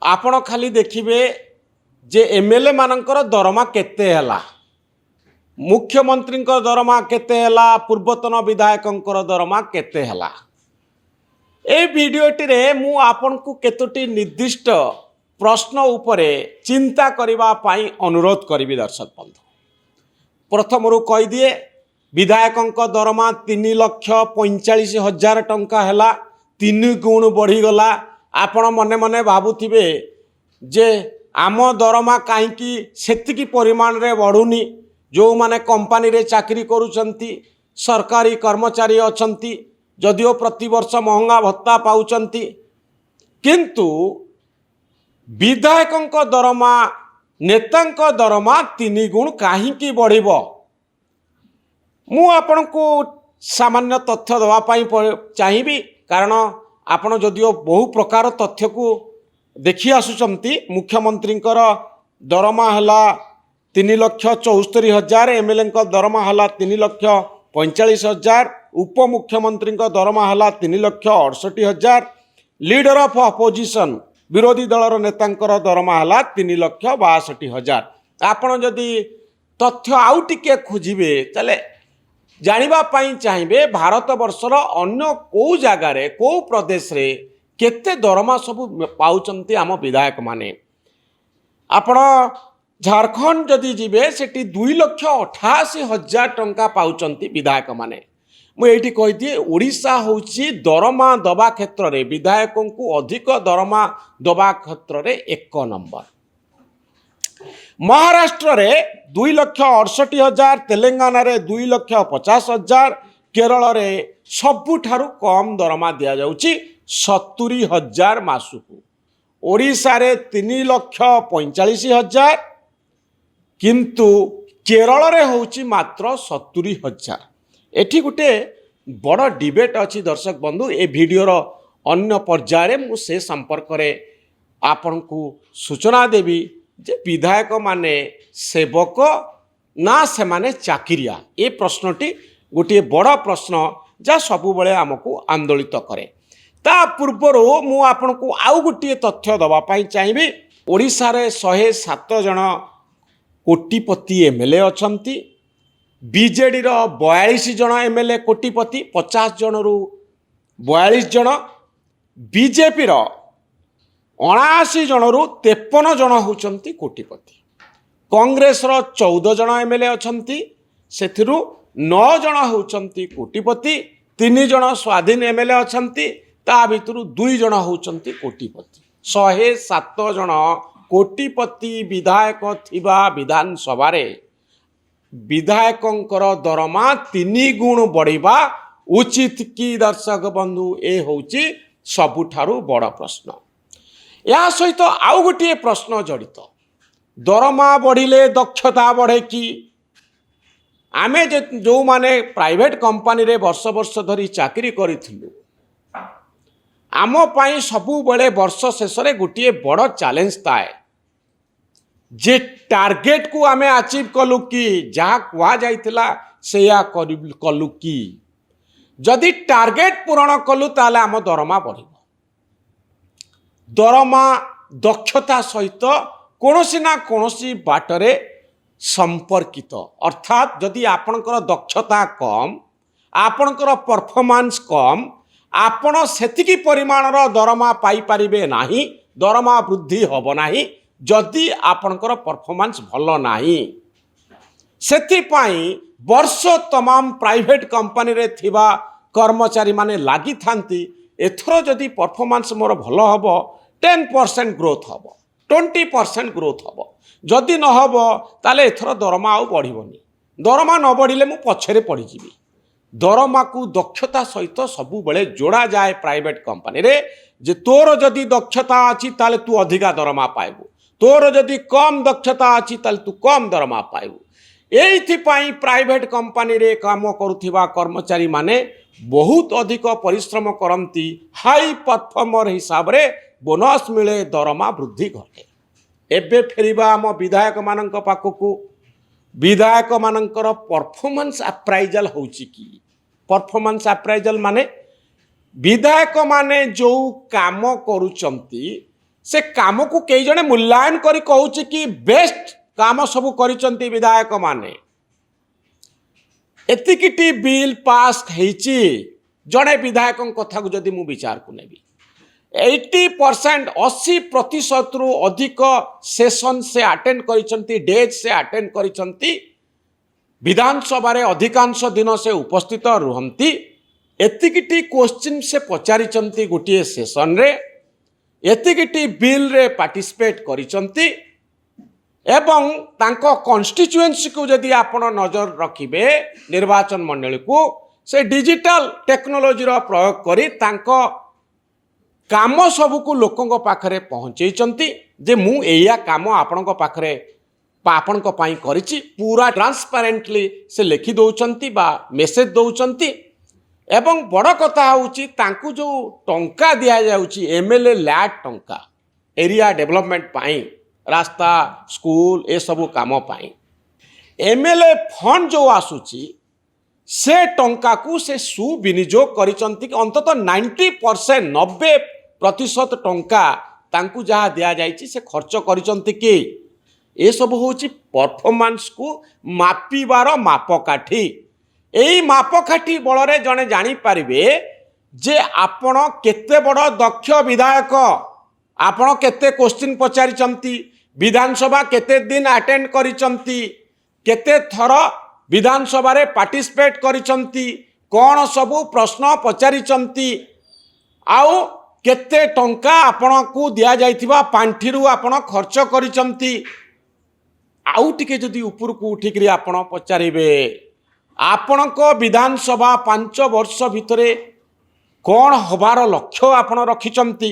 आपण खाली देखिए जे एमएलए मानकर दरमा केते हैला, मुख्यमंत्री दरमा केते हैला, पूर्वतन विधायक दरमा केते हैला। ए वीडियोटी रे मु आपन को केतोटी निर्दिष्ट प्रश्न उपरे चिंता करिबा पाई अनुरोध करिबी दर्शक बंधु। प्रथम रु कहि दिए विधायक दरमा 3,45,000 टंका हैला, 3 गुण बढ़ी गला। आपण मने मने भाबुथिबे जे आम दरमा कहीं सेतिकी परिमाण रे बढ़ुनी। जो माने कंपनी रे चाकरी करूचंती, सरकारी कर्मचारी अछंती, जदिओ प्रति वर्ष महंगा भत्ता पाउचंती, किंतु विधायक दरमा नेतांक दरमा 3 गुण कहीं बढ़िबो। मु आपण को सामान्य तथ्य दवा पाई चाहिए, कारण आपण जदिओ बहु प्रकार तथ्य को देखी आसुचंती। मुख्यमंत्री दरमा हैला 3,74,000, एमएलए दरमा हैला 3,45,000, उपमुख्यमंत्री दरमा हैला 3,68,000, लीडर ऑफ अपोजिशन विरोधी दलर नेतांकर दरमा हैला 3,62,000। आपण जदि तथ्य आउ टिके खोजिबे तले जानिबा पाई चाहिए भारत वर्षर अन्य को जगार को प्रदेश रे केते दरमा सब पाउचंती आम विधायक माने। आपण झारखंड जदि जीवे सेठी 2,88,000 टंका पाउचंती विधायक माने। मुझे कही दिए ओडिशा होची दरमा दबा क्षेत्र रे विधायकों को अधिक दरमा दबा क्षेत्र रे 1 नंबर। महाराष्ट्र रे 2,68,000, तेलंगाना रे 2,50,000, केरल रे सबुठारु कम दरमा दिया जाउची 70,000 मासुकु। ओडिशा रे 3,45,000, किंतु केरल रे होची मात्र 70,000। एठी गुटे बड़ डिबेट अच्छी दर्शक बंधु। ए वीडियोर अन्य पर्याय मु से संपर्क रे आपन को सूचना देवी जे विधायक माने सेवक ना से माने चाकिरिया। ए प्रश्नटी गोटे बड़ प्रश्न जा सबु बळे आमको आंदोलित करे। ता पूर्वर मु आपन को आउ गोटे तथ्य दवा पाई चाहिए। ओडिशा रे 107 जन कोटिपति एमएलए अछंती, बीजेडी रो 42 जन एमएलए कोटिपति, 50 जन रु 42 जन, बीजेपी रो 79 जन रु 53 जन होचंती कोटिपति, कांग्रेस रो 14 जन एमएलए अछंती, सेथिरु 9 जन होचंती कोटिपति, 3 जन स्वाधीन एमएलए अछंती, ता भितरु 2 जन होचंती कोटिपति। 107 जन कोटिपति विधायक थिबा विधानसभा रे विधायकंकर दरमा 3 गुण बढ़िबा उचित कि दर्शक बंधु? ए होची सबुठारु बड़ प्रश्न। या सहित आउ गोटे प्रश्न जड़ित, दरमा बढ़िले दक्षता बढ़े कि? आमे जो माने प्राइवेट कंपनी रे वर्ष वर्ष धरी चाकरी करिथिलु, आम पाई सबु बड़े वर्ष शेष रे गोटे बड़ चैलेंज थाए जे टार्गेट को आमे अचीव कलु कि? जहाँ कुआ जाइथिला सेया कलु कि? जदि टार्गेट पूरण कलु ताले आम दरमा बढ़िबो। दरमा दक्षता सहित कोनोसी ना कोनोसी बाटरे संपर्कित। अर्थात जदि आपणकर दक्षता कम, आपणकर परफॉर्मेंस कम, आपण सेतिकी परिमाणर दरमा पाई परिबे नाही, दरमा वृद्धि होबो नाही जदि आपणकर परफॉर्मेंस भलो नाही। सेति पाई वर्ष तमाम प्राइवेट कंपनी रे थिबा कर्मचारी माने लागि थांती। एथरो जदि परफॉर्मेंस मोर भलो हबो 10% ग्रोथ हबो, 20% ग्रोथ हबो। जदि न हबो ताले एथरो दरमा आउ बढ़िबोनी। दरमा न बढ़िले मु पछरे पड़ी जिबी। दरमा को दक्षता सहित सबु बेले जोड़ा जाए प्राइवेट कंपनी रे। जे तोर जदि दक्षता अछि ताले तू अधिका दरमा पाइबू, तोर जदि कम दक्षता अछि ताले तू कम दरमा पाइबू। एइथि पाई प्राइवेट कंपनी रे काम करुथिबा कर्मचारी माने बहुत अधिक परिश्रम करंती। हाई परफॉर्मर हिसाब रे बोनस मिले, दरमा वृद्धि घटे। एबे फेरिबा आम विधायक मानक पाखकु। विधायक मानकर परफॉर्मेंस अप्राइजल होउची कि? परफॉर्मेंस अप्राइजल माने विधायक माने जो काम करुचंती से काम को कई जने मूल्यांकन करी कहूची कि बेस्ट काम सब करिचंती विधायक माने एतिकिटी बिल पास ହେଇଛି जड़े विधायक कथा को जदि मु विचार को नेबी 80% 80% रु अधिक सेशन से अटेंड करिचंती डेज से अटेंड करिचंती विधानसभा रे अधिकांश दिन से उपस्थित रुहंती एतिकिटी क्वेश्चन से पचारिचंती गोटे सेशन रे एतिकिटी बिल रे पार्टिसिपेट करिचंती एवं तांको कॉन्स्टिट्यूएंसी को जदि आपण नजर रखिबे निर्वाचन मंडली को से डिजिटल टेक्नोलोजी रो प्रयोग करी तांको काम सब को लोकों पाखरे पहुंचैचंती जे मु एया काम आपणको पाखरे आपणको पाई करिछि पूरा ट्रांसपेरेंटली से लिखि दउचंती बा मेसेज दउचंती एवं बड़ कथा होउची तांकु जो टंका दिया जाउची एमएलए लैट टंका एरिया डेवलपमेंट पाई रास्ता स्कूल ए सब काम पाई एमएलए फंड जो आसुची से टंका को से सुविनियोग करिचंती अंततः 90% 90% टंका तांकु जहाँ दिया जाइछि से खर्च करिचंती कि ए सब होची परफॉर्मेंस को मापिबार मापकाठी एई मापकाठी बलरे जने जानी पारिबे जे आपण केते बड़ दक्ष विधायक आपण केते क्वेश्चन पचारिचंती विधानसभा केते दिन अटेंड करिचंती केते थर विधानसभा रे पार्टिसिपेट करिचंती कौन सबू प्रश्न पचारिचंती आउ केते टंका आपण को दिया जाइथिबा पांठीरु आपण खर्च करिचंती आउ टिके जदि ऊपर को उठिकरी आपण पचारिबे आपणक विधानसभा 5 वर्ष भितरे कौन हबार लक्ष्य आपण रखिचंती